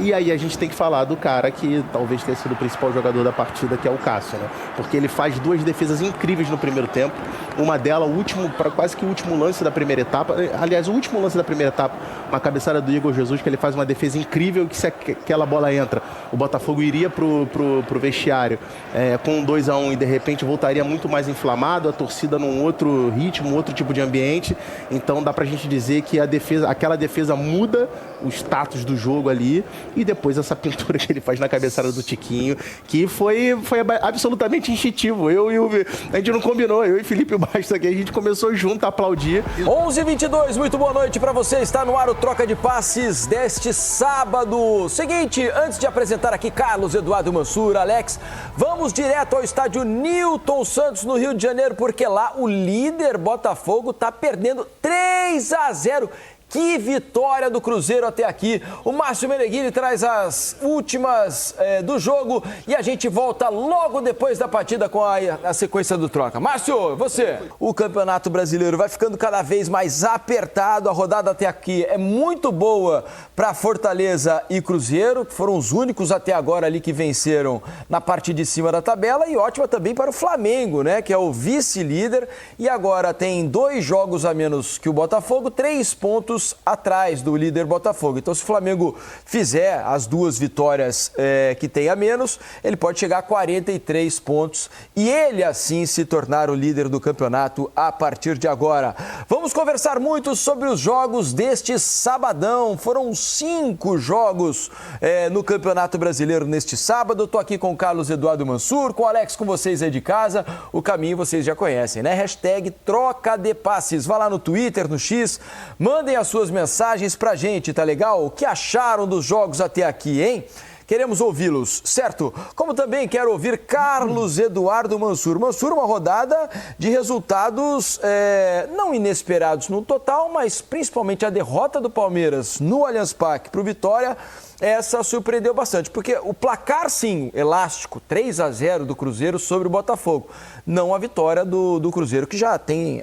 E aí a gente tem que falar do cara que talvez tenha sido o principal jogador da partida, que é o Cássio, né? Porque ele faz duas defesas incríveis no primeiro tempo. Uma delas, quase que o último lance da primeira etapa. Aliás, o último lance da primeira etapa, uma cabeçada do Igor Jesus, que ele faz uma defesa incrível, que se aquela bola entra, o Botafogo iria pro vestiário com 2-1 e de repente voltaria muito mais inflamado, a torcida num outro ritmo, outro tipo de ambiente. Então dá pra gente dizer que aquela defesa muda o status do jogo ali. E depois essa pintura que ele faz na cabeçada do Tiquinho, que foi absolutamente instintivo. A gente não combinou, eu e Felipe Bastos aqui, a gente começou junto a aplaudir. 11h22, muito boa noite para você. Está no ar o Troca de Passes deste sábado. Seguinte, antes de apresentar aqui Carlos Eduardo Mansur, Alex, vamos direto ao estádio Newton Santos, no Rio de Janeiro, porque lá o líder Botafogo está perdendo 3-0. Que vitória do Cruzeiro até aqui. O Márcio Meneghini traz as últimas do jogo e a gente volta logo depois da partida com a sequência do Troca. Márcio, você. O Campeonato Brasileiro vai ficando cada vez mais apertado. A rodada até aqui é muito boa para Fortaleza e Cruzeiro, que foram os únicos até agora ali que venceram na parte de cima da tabela, e ótima também para o Flamengo, né, que é o vice-líder e agora tem 2 jogos a menos que o Botafogo, 3 pontos atrás do líder Botafogo. Então, se o Flamengo fizer as 2 vitórias que tem a menos, ele pode chegar a 43 pontos e ele, assim, se tornar o líder do campeonato a partir de agora. Vamos conversar muito sobre os jogos deste sabadão. Foram 5 jogos no Campeonato Brasileiro neste sábado. Estou aqui com o Carlos Eduardo Mansur, com o Alex, com vocês aí de casa. O caminho vocês já conhecem, né? Hashtag Troca de Passes. Vá lá no Twitter, no X, mandem as suas mensagens pra gente, tá legal? O que acharam dos jogos até aqui, hein? Queremos ouvi-los, certo? Como também quero ouvir Carlos Eduardo Mansur. Mansur, uma rodada de resultados não inesperados no total, mas principalmente a derrota do Palmeiras no Allianz Parque para o Vitória, essa surpreendeu bastante, porque o placar, sim, elástico, 3-0 do Cruzeiro sobre o Botafogo, não a vitória do Cruzeiro, que já tem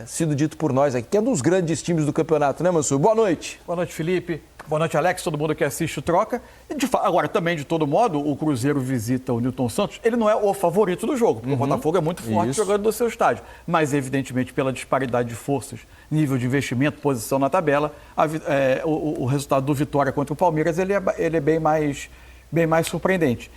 sido dito por nós aqui, que é um dos grandes times do campeonato, né, Mansur? Boa noite. Boa noite, Felipe. Boa noite, Alex, todo mundo que assiste o Troca. Agora, também, de todo modo, o Cruzeiro visita o Newton Santos. Ele não é o favorito do jogo, porque o Botafogo é muito forte jogando no seu estádio. Mas, evidentemente, pela disparidade de forças, nível de investimento, posição na tabela, o resultado do Vitória contra o Palmeiras ele é bem mais surpreendente.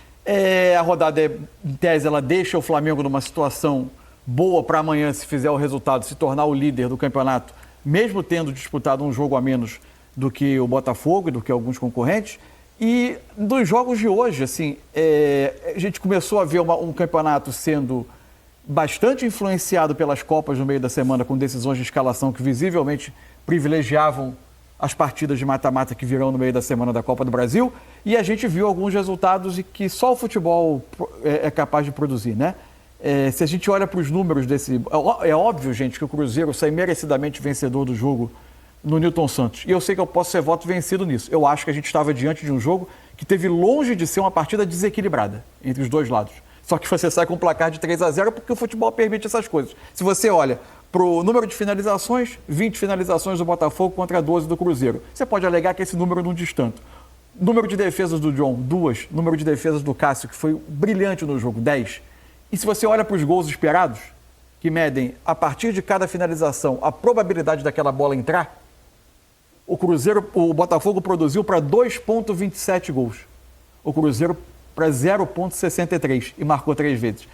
A rodada, em tese, ela deixa o Flamengo numa situação boa para amanhã, se fizer o resultado, se tornar o líder do campeonato, mesmo tendo disputado um jogo a menos do que o Botafogo e do que alguns concorrentes. E dos jogos de hoje, assim, a gente começou a ver um campeonato sendo bastante influenciado pelas Copas no meio da semana, com decisões de escalação que visivelmente privilegiavam as partidas de mata-mata que virão no meio da semana da Copa do Brasil, e a gente viu alguns resultados e que só o futebol é capaz de produzir, né? Se a gente olha para os números desse... É óbvio, gente, que o Cruzeiro sai merecidamente vencedor do jogo no Newton Santos. E eu sei que eu posso ser voto vencido nisso. Eu acho que a gente estava diante de um jogo que teve longe de ser uma partida desequilibrada entre os dois lados. Só que você sai com um placar de 3-0 porque o futebol permite essas coisas. Se você olha para o número de finalizações, 20 finalizações do Botafogo contra 12 do Cruzeiro. Você pode alegar que esse número não diz tanto. Número de defesas do John, 2. Número de defesas do Cássio, que foi brilhante no jogo, 10. E se você olha para os gols esperados, que medem, a partir de cada finalização, a probabilidade daquela bola entrar, o Botafogo produziu para 2,27 gols. O Cruzeiro para 0,63 e marcou 3 vezes.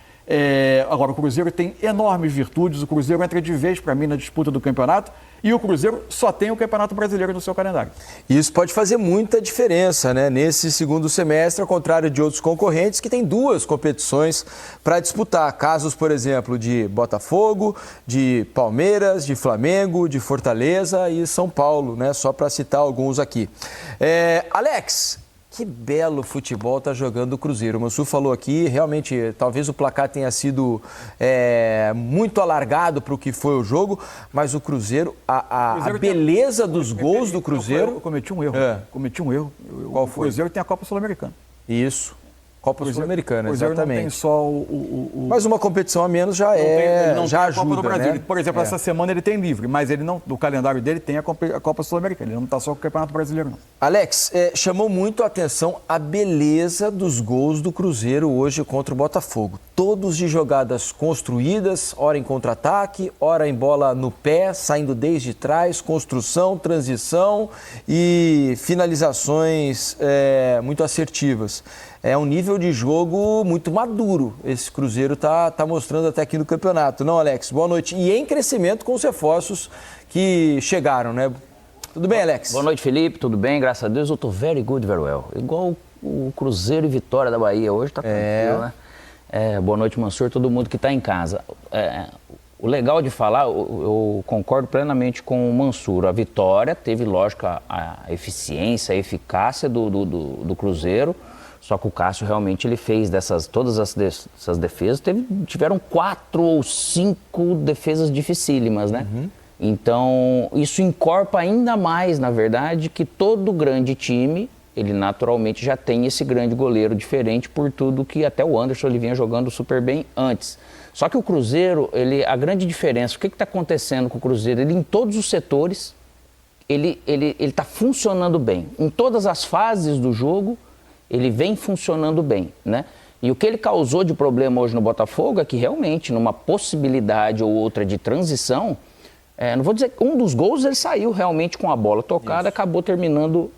Agora, o Cruzeiro tem enormes virtudes, o Cruzeiro entra de vez para mim na disputa do campeonato e o Cruzeiro só tem o Campeonato Brasileiro no seu calendário. Isso pode fazer muita diferença, né? Nesse segundo semestre, ao contrário de outros concorrentes que têm 2 competições para disputar. Casos, por exemplo, de Botafogo, de Palmeiras, de Flamengo, de Fortaleza e São Paulo, né? Só para citar alguns aqui. Alex, que belo futebol está jogando o Cruzeiro. O Mansur falou aqui, realmente, talvez o placar tenha sido muito alargado para o que foi o jogo, mas o Cruzeiro, a beleza dos gols do Cruzeiro... Eu cometi um erro. Cometi um erro. Qual foi? O Cruzeiro tem a Copa Sul-Americana. Isso. Copa Sul-Americana, Cruzeiro exatamente. não tem só Mas uma competição a menos já já ajuda, Copa do Brasil. né? Por exemplo, essa semana ele tem livre, mas ele não, no calendário dele tem a Copa Sul-Americana. Ele não está só com o Campeonato Brasileiro, não. Alex, chamou muito a atenção a beleza dos gols do Cruzeiro hoje contra o Botafogo. Todos de jogadas construídas, ora em contra-ataque, ora em bola no pé, saindo desde trás, construção, transição e finalizações muito assertivas. É um nível de jogo muito maduro. Esse Cruzeiro tá mostrando até aqui no campeonato. Não, Alex? Boa noite. E em crescimento com os reforços que chegaram, né? Tudo bem, Alex? Boa noite, Felipe. Tudo bem? Graças a Deus. Eu tô very good, very well. Igual o Cruzeiro e Vitória da Bahia. Hoje tá tranquilo, né? Boa noite, Mansur. Todo mundo que tá em casa. O legal de falar, eu concordo plenamente com o Mansur. A Vitória teve, lógico, a eficiência, a eficácia do Cruzeiro. Só que o Cássio realmente ele fez todas essas defesas, tiveram 4 ou 5 defesas dificílimas, né? Uhum. Então, isso encorpa ainda mais, na verdade, que todo grande time, ele naturalmente já tem esse grande goleiro diferente por tudo que até o Anderson ele vinha jogando super bem antes. Só que o Cruzeiro, a grande diferença, o que está acontecendo com o Cruzeiro? Ele em todos os setores, ele está funcionando bem. Em todas as fases do jogo, ele vem funcionando bem, né? E o que ele causou de problema hoje no Botafogo é que realmente, numa possibilidade ou outra de transição, não vou dizer que um dos gols ele saiu realmente com a bola tocada, acabou terminando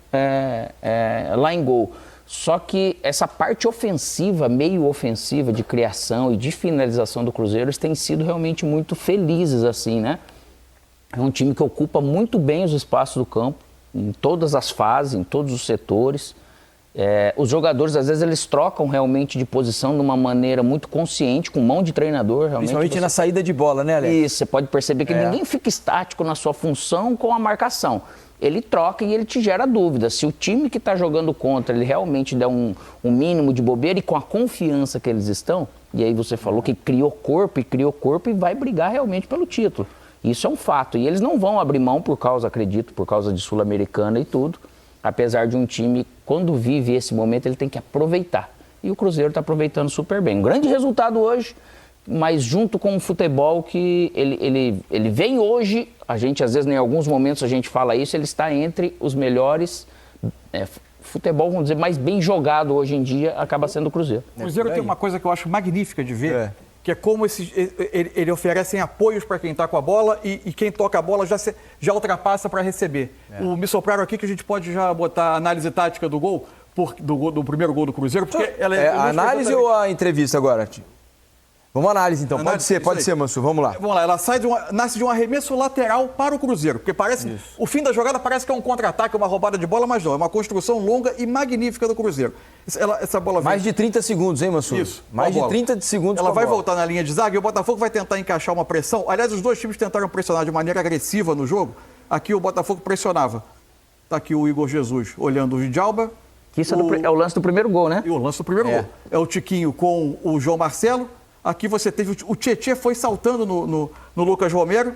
lá em gol. Só que essa parte ofensiva, meio ofensiva de criação e de finalização do Cruzeiro, eles têm sido realmente muito felizes, assim, né? É um time que ocupa muito bem os espaços do campo, em todas as fases, em todos os setores. Os jogadores, às vezes, eles trocam realmente de posição de uma maneira muito consciente, com mão de treinador. Realmente, principalmente na saída de bola, né, Alex? Isso, você pode perceber que ninguém fica estático na sua função com a marcação. Ele troca e ele te gera dúvida. Se o time que está jogando contra, ele realmente der um mínimo de bobeira e com a confiança que eles estão, e aí você falou que criou corpo e vai brigar realmente pelo título. Isso é um fato. E eles não vão abrir mão acredito, por causa de Sul-Americana e tudo. Apesar de um time, quando vive esse momento, ele tem que aproveitar. E o Cruzeiro está aproveitando super bem. Um grande resultado hoje, mas junto com o futebol que ele vem hoje, a gente às vezes em alguns momentos a gente fala isso, ele está entre os melhores, futebol, vamos dizer, mais bem jogado hoje em dia, acaba sendo o Cruzeiro. O Cruzeiro tem uma coisa que eu acho magnífica de ver, que é como ele oferecem apoios para quem está com a bola e quem toca a bola já ultrapassa para receber. Me sopraram aqui que a gente pode já botar a análise tática do gol, do primeiro gol do Cruzeiro, porque ela a análise ou a entrevista agora, Tio? Vamos à análise, então. Análise, pode ser, Mansur. Vamos lá. Vamos lá. Ela nasce de um arremesso lateral para o Cruzeiro, porque parece... Isso. O fim da jogada parece que é um contra-ataque, uma roubada de bola, mas não. É uma construção longa e magnífica do Cruzeiro. Essa bola vem... Mais de 30 segundos, hein, Mansur? Isso. Mais de 30 segundos. Ela vai voltar na linha de zaga e o Botafogo vai tentar encaixar uma pressão. Aliás, os dois times tentaram pressionar de maneira agressiva no jogo. Aqui o Botafogo pressionava. Está aqui o Igor Jesus olhando o Djalma. Isso é o lance do primeiro gol, né? E o lance do primeiro gol. É o Tiquinho com o João Marcelo. Aqui você teve o Tietê foi saltando no Lucas Romero.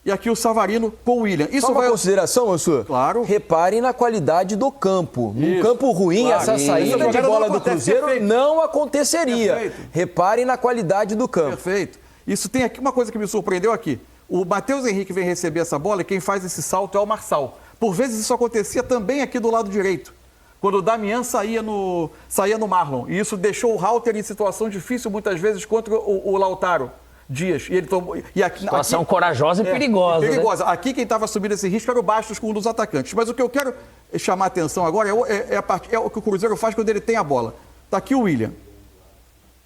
E aqui o Savarino com o William. Isso só uma consideração, Mansur? Claro. Reparem na qualidade do campo. Num campo ruim, essa saída de bola do Cruzeiro não aconteceria. Perfeito. Reparem na qualidade do campo. Perfeito. Isso tem aqui uma coisa que me surpreendeu aqui. O Matheus Henrique vem receber essa bola e quem faz esse salto é o Marçal. Por vezes isso acontecia também aqui do lado direito, quando o Damian saía no Marlon. E isso deixou o Rauter em situação difícil muitas vezes contra o Lautaro Dias. E ele tomou, situação corajosa e perigosa. Perigosa. Né? Aqui quem estava assumindo esse risco era o Bastos com um dos atacantes. Mas o que eu quero chamar a atenção agora é o que o Cruzeiro faz quando ele tem a bola. Está aqui o William.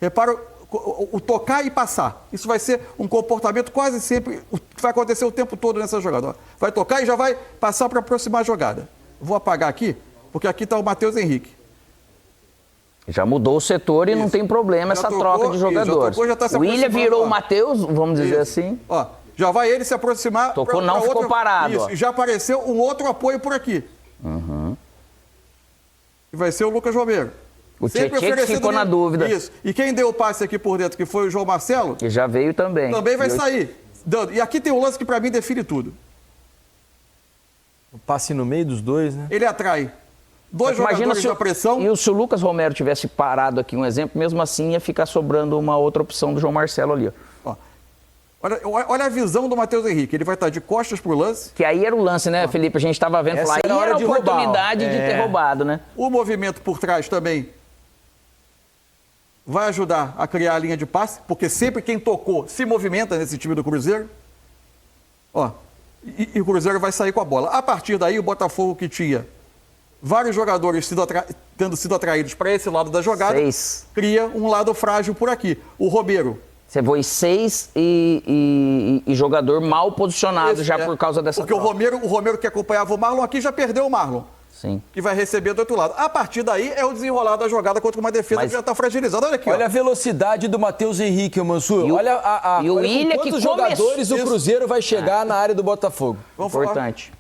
Repara o tocar e passar. Isso vai ser um comportamento quase sempre, vai acontecer o tempo todo nessa jogada. Ó. Vai tocar e já vai passar para aproximar a jogada. Vou apagar aqui, porque aqui está o Matheus Henrique. Já mudou o setor e não tem problema essa troca de jogadores. O William virou o Matheus, vamos dizer assim. Ó, já vai ele se aproximar. Tocou, não ficou parado. Isso, já apareceu um outro apoio por aqui. Uhum. E vai ser o Lucas Romero. O Tietê que ficou na dúvida. Isso. E quem deu o passe aqui por dentro, que foi o João Marcelo. Que já veio também. Também vai sair. Dando. E aqui tem um lance que para mim define tudo. O passe no meio dos dois, né? Ele atrai Dois jogadores da pressão. E se o Lucas Romero tivesse parado aqui, um exemplo, mesmo assim ia ficar sobrando uma outra opção do João Marcelo ali. Ó. Olha a visão do Matheus Henrique. Ele vai estar de costas pro lance. Que aí era o lance, né, Felipe? A gente estava vendo lá. Aí era a oportunidade de ter roubado, né? O movimento por trás também vai ajudar a criar a linha de passe, porque sempre quem tocou se movimenta nesse time do Cruzeiro. Ó, e o Cruzeiro vai sair com a bola. A partir daí, o Botafogo, que tinha vários jogadores tendo sido atraídos para esse lado da jogada, cria um lado frágil por aqui. O Romero. Você foi 6 e jogador mal posicionado por causa dessa troca. Porque o Romero que acompanhava o Marlon aqui já perdeu o Marlon. Sim. Que vai receber do outro lado. A partir daí é o desenrolar da jogada contra uma defesa que já está fragilizada. Olha aqui. Olha a velocidade do Matheus Henrique, o Mansur. Olha quantos jogadores o Cruzeiro vai chegar na área do Botafogo. Importante.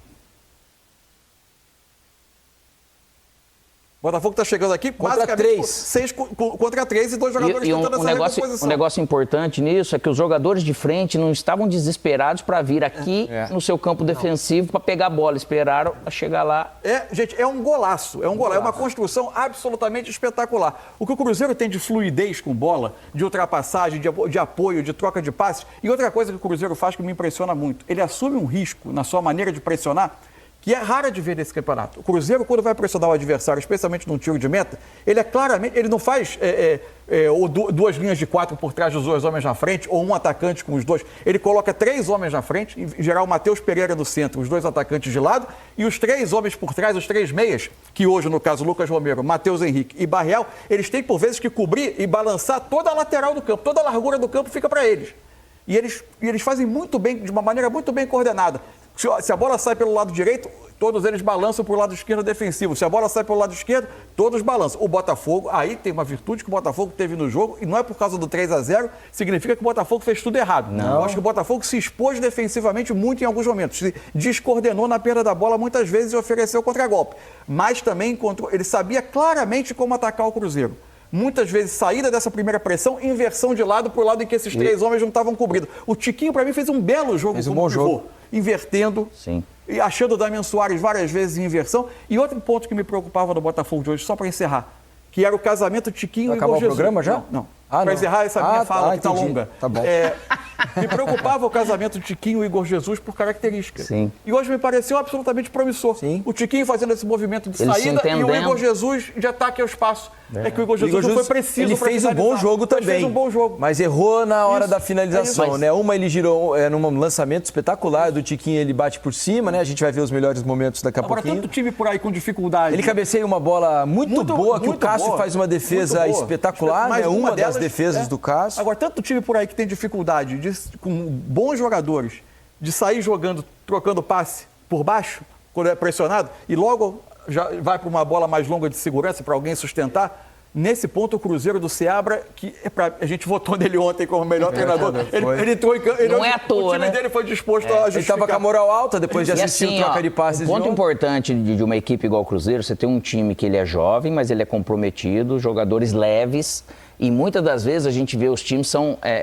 O Botafogo está chegando aqui contra 3. 6 contra 3 e 2 jogadores tentando essa recomposição. Um negócio importante nisso é que os jogadores de frente não estavam desesperados para vir aqui no seu campo defensivo para pegar a bola. Esperaram a chegar lá. Gente, é um golaço. É uma construção absolutamente espetacular. O que o Cruzeiro tem de fluidez com bola, de ultrapassagem, de apoio, de troca de passes. E outra coisa que o Cruzeiro faz que me impressiona muito. Ele assume um risco na sua maneira de pressionar que é rara de ver nesse campeonato. O Cruzeiro, quando vai pressionar o adversário, especialmente num tiro de meta, ele não faz duas linhas de 4 por trás dos 2 homens na frente, ou um atacante com os 2. Ele coloca 3 homens na frente, em geral o Matheus Pereira no centro, os 2 atacantes de lado, e os 3 homens por trás, os 3 meias, que hoje, no caso, Lucas Romero, Matheus Henrique e Barreal, eles têm, por vezes, que cobrir e balançar toda a lateral do campo, toda a largura do campo fica para eles. E eles fazem muito bem, de uma maneira muito bem coordenada. Se a bola sai pelo lado direito, todos eles balançam para o lado esquerdo defensivo. Se a bola sai pelo lado esquerdo, todos balançam. O Botafogo, aí tem uma virtude que o Botafogo teve no jogo, e não é por causa do 3-0, significa que o Botafogo fez tudo errado. Não. Eu acho que o Botafogo se expôs defensivamente muito em alguns momentos. Se descoordenou na perda da bola muitas vezes e ofereceu contragolpe. Mas também ele sabia claramente como atacar o Cruzeiro. Muitas vezes, saída dessa primeira pressão, inversão de lado para o lado em que esses 3 homens não estavam cobridos. O Tiquinho, para mim, fez um belo jogo como pivô, invertendo. Sim. E achando o Damian Soares várias vezes em inversão. E outro ponto que me preocupava no Botafogo de hoje, só para encerrar, que era o casamento Tiquinho e Igor Jesus. Acabar o programa já? Não. Para encerrar essa minha fala, que está longa. Tá bom. Me preocupava o casamento Tiquinho e Igor Jesus por característica. Sim. E hoje me pareceu absolutamente promissor. Sim. O Tiquinho fazendo esse movimento de saída e o Igor Jesus de ataque ao espaço. É que o Igor Jesus não foi preciso. Ele fez um bom jogo também. Fez um bom jogo. Mas errou na hora da finalização, né? Uma ele girou num lançamento espetacular do Tiquinho, ele bate por cima, né? A gente vai ver os melhores momentos daqui a pouquinho. Agora, tanto time por aí com dificuldade. Ele cabeceia uma bola muito boa, que o Cássio faz uma defesa espetacular, né? Uma das defesas do Cássio. Agora, tanto time por aí que tem dificuldade, com bons jogadores, de sair jogando, trocando passe por baixo, quando é pressionado, e logo já vai para uma bola mais longa de segurança para alguém sustentar. Nesse ponto, o Cruzeiro do Seabra, que a gente votou nele ontem como melhor treinador, ele entrou em campo. Não é à toa, o time dele foi disposto a justificar. Ele estava com a moral alta depois de assistir o troca de passes. Um ponto importante de uma equipe igual o Cruzeiro, você tem um time que ele é jovem, mas ele é comprometido, jogadores leves, e muitas das vezes a gente vê os times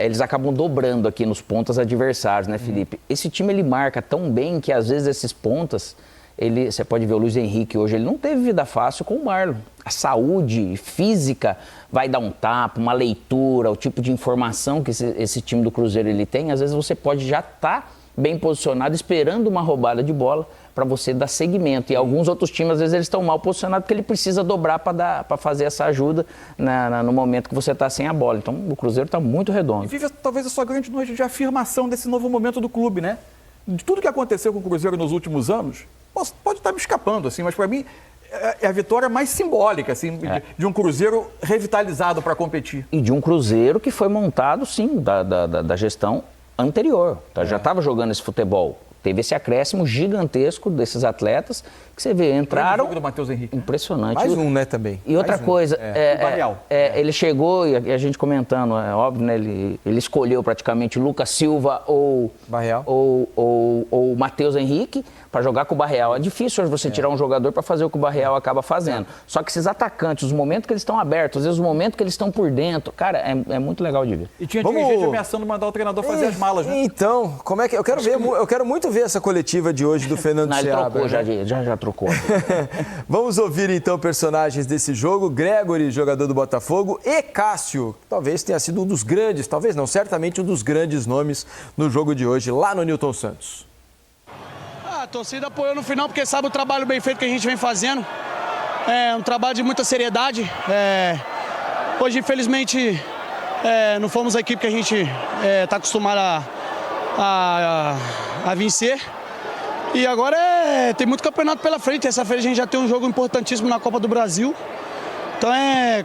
eles acabam dobrando aqui nos pontas adversários, né, Felipe? Esse time ele marca tão bem que às vezes esses pontas, você pode ver o Luiz Henrique hoje, ele não teve vida fácil com o Marlon. A saúde física vai dar um tapa, uma leitura, o tipo de informação que esse time do Cruzeiro ele tem, às vezes você pode já estar bem posicionado, esperando uma roubada de bola para você dar seguimento. E alguns outros times, às vezes, eles estão mal posicionados porque ele precisa dobrar para fazer essa ajuda no momento que você está sem a bola. Então, o Cruzeiro está muito redondo. E vive talvez a sua grande noite de afirmação desse novo momento do clube, né? De tudo que aconteceu com o Cruzeiro nos últimos anos, pode estar me escapando, assim, mas para mim é a vitória mais simbólica, assim, de um Cruzeiro revitalizado para competir. E de um Cruzeiro que foi montado, sim, da gestão anterior. Já estava jogando esse futebol. Teve esse acréscimo gigantesco desses atletas que você vê, entraram... O jogo do Matheus Henrique. Impressionante. Mais um, né, também. E outra coisa, ele chegou, e a gente comentando, é óbvio, né, ele escolheu praticamente Lucas Silva ou Matheus Henrique para jogar com o Barreal. É difícil hoje você tirar um jogador para fazer o que o Barreal acaba fazendo. Só que esses atacantes, os momentos que eles estão abertos, às vezes os momentos que eles estão por dentro, cara, é muito legal de ver. E tinha gente ameaçando mandar o treinador fazer as malas, né? Então, como é que... Eu quero muito ver essa coletiva de hoje do Fernando Seabra. Ele trocou, já trocou. 4 contas. Vamos ouvir então personagens desse jogo. Gregory, jogador do Botafogo, e Cássio, talvez tenha sido um dos grandes, talvez não, certamente um dos grandes nomes no jogo de hoje, lá no Newton Santos. A torcida apoiou no final porque sabe o trabalho bem feito que a gente vem fazendo. É um trabalho de muita seriedade. Hoje, infelizmente, não fomos a equipe que a gente está acostumado a vencer. E agora tem muito campeonato pela frente. Essa-feira a gente já tem um jogo importantíssimo na Copa do Brasil. Então,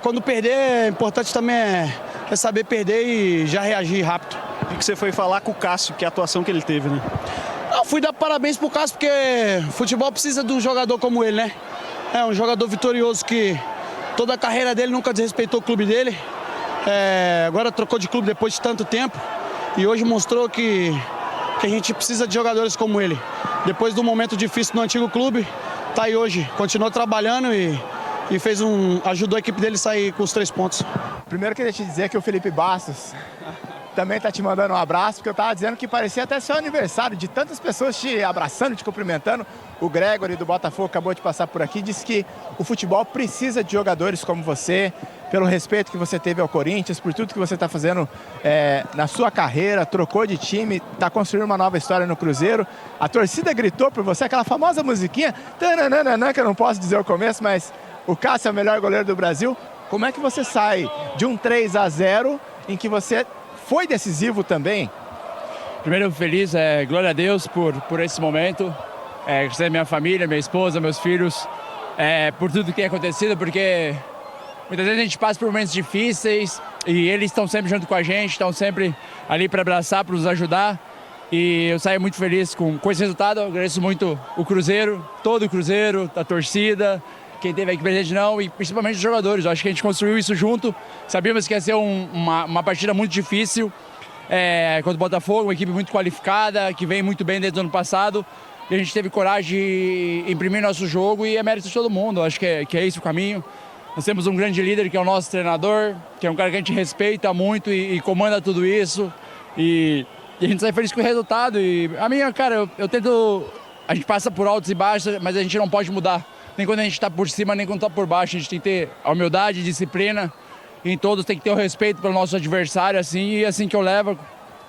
quando perder, é importante também é saber perder e já reagir rápido. O que você foi falar com o Cássio, que é a atuação que ele teve, né? Eu fui dar parabéns pro Cássio, porque futebol precisa de um jogador como ele, né? É um jogador vitorioso que toda a carreira dele nunca desrespeitou o clube dele. Agora trocou de clube depois de tanto tempo. E hoje mostrou que a gente precisa de jogadores como ele. Depois do momento difícil no antigo clube, tá aí hoje. Continuou trabalhando e ajudou a equipe dele a sair com os 3 pontos. Primeiro queria te dizer que o Felipe Bastos também tá te mandando um abraço, porque eu tava dizendo que parecia até seu aniversário, de tantas pessoas te abraçando, te cumprimentando. O Gregory do Botafogo acabou de passar por aqui, disse que o futebol precisa de jogadores como você, pelo respeito que você teve ao Corinthians, por tudo que você está fazendo na sua carreira, trocou de time, está construindo uma nova história no Cruzeiro. A torcida gritou por você, aquela famosa musiquinha, tananana, que eu não posso dizer o começo, mas o Cássio é o melhor goleiro do Brasil. Como é que você sai de um 3-0 em que você foi decisivo também? Primeiro, feliz, glória a Deus por esse momento. Agradecer a minha família, minha esposa, meus filhos, por tudo que tem acontecido, porque muitas vezes a gente passa por momentos difíceis e eles estão sempre junto com a gente, estão sempre ali para abraçar, para nos ajudar. E eu saio muito feliz com esse resultado. Eu agradeço muito o Cruzeiro, todo o Cruzeiro, a torcida, quem teve aqui presente não, e principalmente os jogadores. Eu acho que a gente construiu isso junto. Sabíamos que ia ser uma partida muito difícil contra o Botafogo, uma equipe muito qualificada, que vem muito bem desde o ano passado. E a gente teve coragem de imprimir nosso jogo e é mérito de todo mundo. Eu acho que é esse o caminho. Nós temos um grande líder que é o nosso treinador, que é um cara que a gente respeita muito e comanda tudo isso. E a gente sai feliz com o resultado. E a minha, cara, eu tento... A gente passa por altos e baixos, mas a gente não pode mudar. Nem quando a gente está por cima, nem quando está por baixo. A gente tem que ter a humildade, disciplina. Em todos tem que ter o respeito pelo nosso adversário, assim. E assim que eu levo.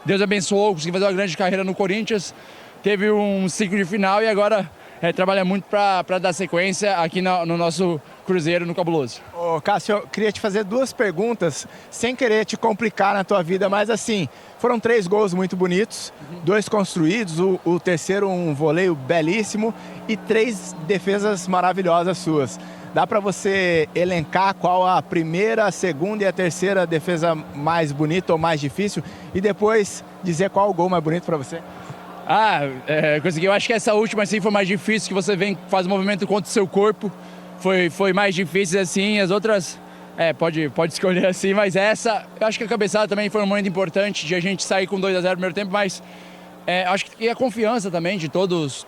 Deus abençoou, consegui fazer uma grande carreira no Corinthians. Teve um ciclo de final e agora trabalha muito para dar sequência aqui no nosso Cruzeiro, no Cabuloso. Ô, Cássio, eu queria te fazer 2 perguntas, sem querer te complicar na tua vida, mas assim, foram 3 gols muito bonitos, 2 construídos, o terceiro um voleio belíssimo e 3 defesas maravilhosas suas. Dá para você elencar qual a primeira, a segunda e a terceira defesa mais bonita ou mais difícil e depois dizer qual o gol mais bonito para você? Consegui. Eu acho que essa última assim foi mais difícil, que você faz um movimento contra o seu corpo. Foi mais difícil assim, as outras pode escolher assim, mas essa, eu acho que a cabeçada também foi um momento importante de a gente sair com 2-0 no primeiro tempo, mas acho que a confiança também de todos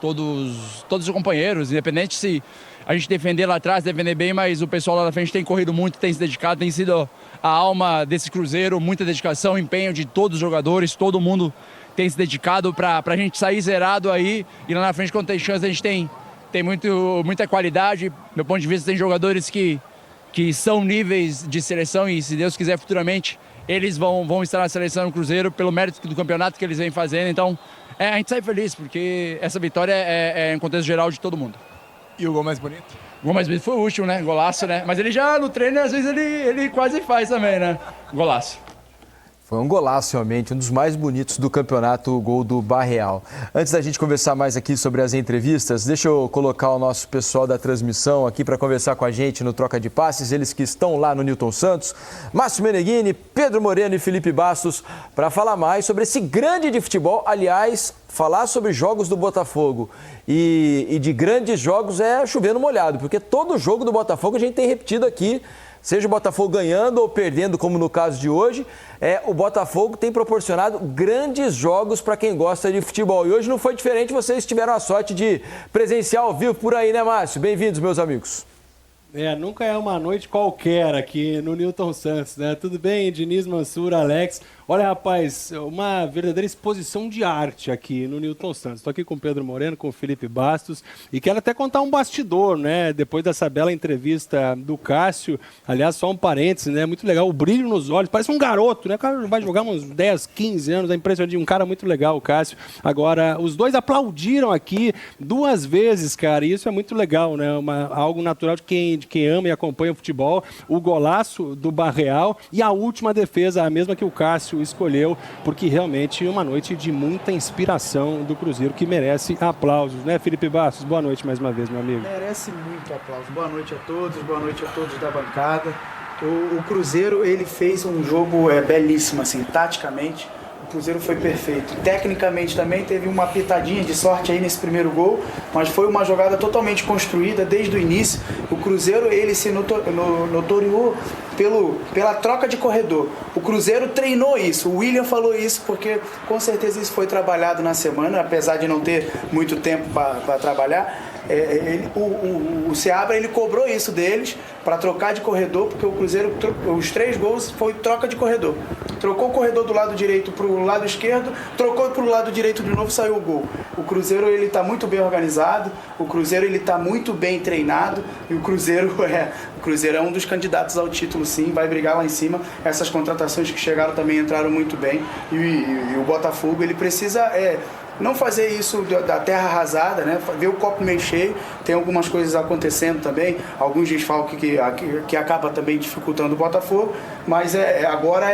os companheiros, independente se a gente defender lá atrás, defender bem, mas o pessoal lá na frente tem corrido muito, tem se dedicado, tem sido a alma desse Cruzeiro, muita dedicação, empenho de todos os jogadores, todo mundo tem se dedicado para a gente sair zerado aí e lá na frente quando tem chance a gente tem muita qualidade. Meu ponto de vista, tem jogadores que são níveis de seleção e se Deus quiser futuramente eles vão estar na seleção do Cruzeiro pelo mérito do campeonato que eles vêm fazendo. Então a gente sai feliz porque essa vitória é em contexto geral de todo mundo. E o gol mais bonito? O gol mais bonito foi o último, né? Golaço, né? Mas ele já no treino às vezes ele quase faz também, né? Golaço. Foi um golaço, realmente, um dos mais bonitos do campeonato, o gol do Barreal. Antes da gente conversar mais aqui sobre as entrevistas, deixa eu colocar o nosso pessoal da transmissão aqui para conversar com a gente no Troca de Passes, eles que estão lá no Newton Santos, Márcio Meneghini, Pedro Moreno e Felipe Bastos, para falar mais sobre esse grande de futebol. Aliás, falar sobre jogos do Botafogo e de grandes jogos é chover no molhado, porque todo jogo do Botafogo a gente tem repetido aqui, seja o Botafogo ganhando ou perdendo, como no caso de hoje, o Botafogo tem proporcionado grandes jogos para quem gosta de futebol. E hoje não foi diferente, vocês tiveram a sorte de presenciar ao vivo por aí, né, Márcio? Bem-vindos, meus amigos. Nunca é uma noite qualquer aqui no Newton Santos, né? Tudo bem, Diniz, Mansur, Alex? Olha, rapaz, uma verdadeira exposição de arte aqui no Newton Santos. Estou aqui com o Pedro Moreno, com o Felipe Bastos e quero até contar um bastidor, né? Depois dessa bela entrevista do Cássio, aliás, só um parênteses, né? Muito legal, o brilho nos olhos, parece um garoto, né? O cara vai jogar uns 10, 15 anos, é impressionante, um cara muito legal, o Cássio. Agora, os dois aplaudiram aqui 2 vezes, cara, e isso é muito legal, né? Algo natural de quem ama e acompanha o futebol, o golaço do Barreal e a última defesa, a mesma que o Cássio escolheu, porque realmente uma noite de muita inspiração do Cruzeiro, que merece aplausos, né, Felipe Bastos? Boa noite mais uma vez, meu amigo. Merece muito aplauso. Boa noite a todos da bancada. O Cruzeiro, ele fez um jogo belíssimo, assim, taticamente. O Cruzeiro foi perfeito. Tecnicamente também teve uma pitadinha de sorte aí nesse primeiro gol, mas foi uma jogada totalmente construída desde o início. O Cruzeiro, ele se notoriou pela troca de corredor. O Cruzeiro treinou isso. O William falou isso porque com certeza isso foi trabalhado na semana, apesar de não ter muito tempo para trabalhar. O Seabra, ele cobrou isso deles para trocar de corredor, porque o Cruzeiro, os 3 gols foi troca de corredor. Trocou o corredor do lado direito para o lado esquerdo, trocou para o lado direito de novo, saiu o gol. O Cruzeiro, ele está muito bem organizado, o Cruzeiro, ele está muito bem treinado, e o Cruzeiro é um dos candidatos ao título, sim, vai brigar lá em cima. Essas contratações que chegaram também entraram muito bem, e o Botafogo, ele precisa não fazer isso da terra arrasada, né? Ver o copo meio cheio. Tem algumas coisas acontecendo também, alguns desfalques que acaba também dificultando o Botafogo, mas agora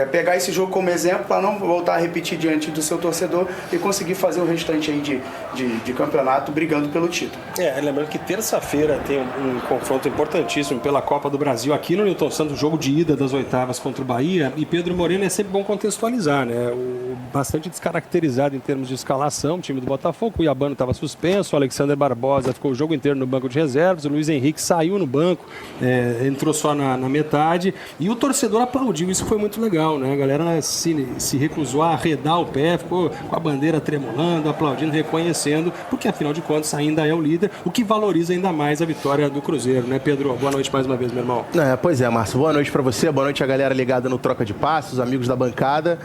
pegar esse jogo como exemplo para não voltar a repetir diante do seu torcedor e conseguir fazer o restante aí de campeonato brigando pelo título. Lembrando que terça-feira tem um confronto importantíssimo pela Copa do Brasil aqui no Newton Santos, jogo de ida das oitavas contra o Bahia, e Pedro Moreno é sempre bom contextualizar, né? Bastante descaracterizado em termos de escalação, o time do Botafogo, o Cuiabano estava suspenso, o Alexander Barbosa ficou o jogo inteiro no banco de reservas, o Luiz Henrique saiu no banco, entrou só na metade, e o torcedor aplaudiu, isso foi muito legal, né? A galera se recusou a arredar o pé, ficou com a bandeira tremulando, aplaudindo, reconhecendo, porque afinal de contas ainda é o líder, o que valoriza ainda mais a vitória do Cruzeiro, né, Pedro? Boa noite mais uma vez, meu irmão. Pois é, Márcio, boa noite para você, boa noite a galera ligada no Troca de Passos, amigos da bancada.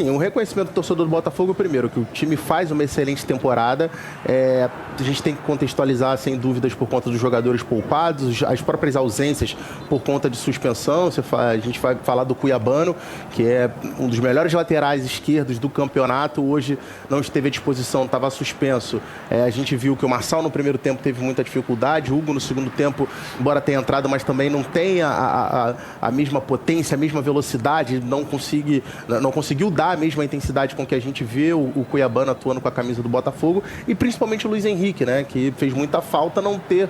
Um reconhecimento do torcedor do Botafogo, primeiro, que o time faz uma excelente temporada. A gente tem que contextualizar, sem dúvidas, por conta dos jogadores poupados, as próprias ausências por conta de suspensão. A gente vai falar do Cuiabano, que é um dos melhores laterais esquerdos do campeonato, hoje não esteve à disposição, estava suspenso. A gente viu que o Marçal no primeiro tempo teve muita dificuldade, o Hugo no segundo tempo, embora tenha entrado, mas também não tem a mesma potência, a mesma velocidade, não conseguiu dar a mesma intensidade com que a gente vê o Cuiabano atuando com a camisa do Botafogo, e principalmente o Luiz Henrique, né, que fez muita falta não ter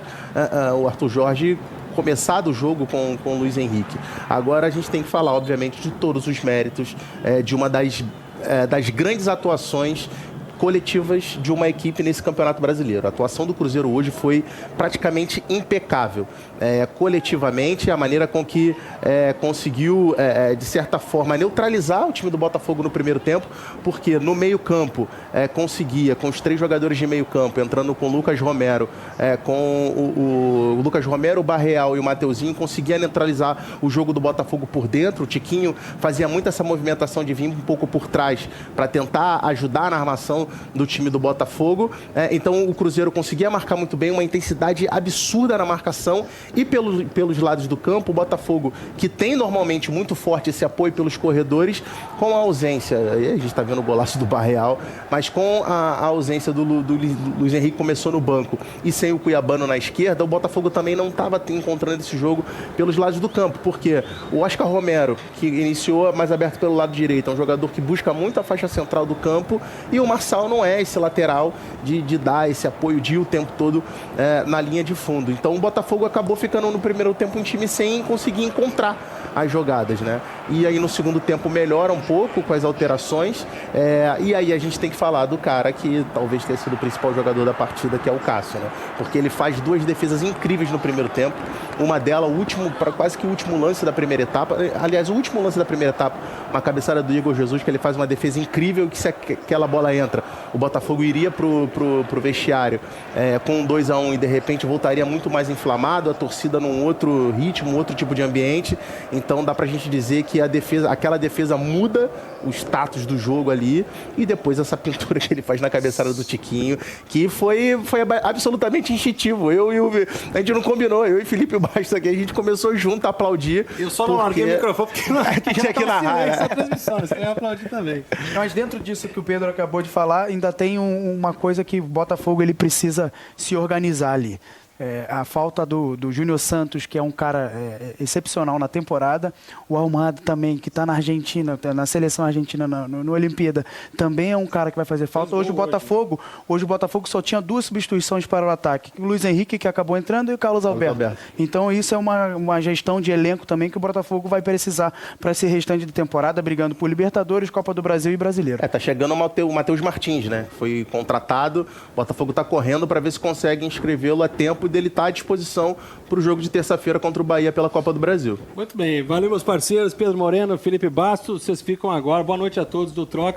o Arthur Jorge começado o jogo com o Luiz Henrique. Agora a gente tem que falar, obviamente, de todos os méritos de uma das grandes atuações coletivas de uma equipe nesse Campeonato Brasileiro. A atuação do Cruzeiro hoje foi praticamente impecável. Coletivamente, a maneira com que conseguiu, de certa forma, neutralizar o time do Botafogo no primeiro tempo, porque no meio-campo conseguia, com os 3 jogadores de meio-campo, entrando com o Lucas Romero, com o Lucas Romero, o Barreal e o Mateuzinho, conseguia neutralizar o jogo do Botafogo por dentro. O Tiquinho fazia muito essa movimentação de vir um pouco por trás para tentar ajudar na armação do time do Botafogo. Então o Cruzeiro conseguia marcar muito bem, uma intensidade absurda na marcação, e pelos lados do campo, o Botafogo, que tem normalmente muito forte esse apoio pelos corredores, com a ausência, a gente está vendo o golaço do Barreal, mas com a ausência do Luiz Henrique, começou no banco, e sem o Cuiabano na esquerda, o Botafogo também não estava encontrando esse jogo pelos lados do campo, porque o Oscar Romero, que iniciou mais aberto pelo lado direito, é um jogador que busca muito a faixa central do campo, e o Marçal não é esse lateral de dar esse apoio de ir o tempo todo na linha de fundo. Então o Botafogo acabou ficando no primeiro tempo um time sem conseguir encontrar as jogadas, né? E aí no segundo tempo melhora um pouco com as alterações, e aí a gente tem que falar do cara que talvez tenha sido o principal jogador da partida, que é o Cássio, né? Porque ele faz 2 defesas incríveis no primeiro tempo, uma delas quase que o último lance da primeira etapa, aliás, o último lance da primeira etapa, uma cabeçada do Igor Jesus, que ele faz uma defesa incrível, que se aquela bola entra, o Botafogo iria pro vestiário com 2-1 e de repente voltaria muito mais inflamado, a torcida num outro ritmo, outro tipo de ambiente. Então dá pra gente dizer que aquela defesa muda o status do jogo ali, e depois essa pintura que ele faz na cabeçada do Tiquinho, que foi absolutamente instintivo. A gente não combinou, eu e Felipe Bastos aqui, a gente começou junto a aplaudir. Eu só não larguei o microfone porque não tinha que narrar. Essa transmissão, você ia aplaudir também. Mas dentro disso que o Pedro acabou de falar, ainda tem uma coisa que o Botafogo ele precisa se organizar ali. A falta do Júnior Santos, que é um cara excepcional na temporada, o Almada também, que está na Argentina, na seleção argentina, no Olimpíada, também é um cara que vai fazer falta. Hoje o Botafogo só tinha 2 substituições para o ataque, o Luiz Henrique, que acabou entrando, e o Carlos Alberto. Então isso é uma gestão de elenco também que o Botafogo vai precisar para esse restante de temporada, brigando por Libertadores, Copa do Brasil e Brasileiro. Tá chegando o Matheus Martins, né? Foi contratado, o Botafogo está correndo para ver se consegue inscrevê-lo a tempo dele estar à disposição para o jogo de terça-feira contra o Bahia pela Copa do Brasil. Muito bem, valeu meus parceiros, Pedro Moreno, Felipe Bastos, vocês ficam agora. Boa noite a todos do Troca.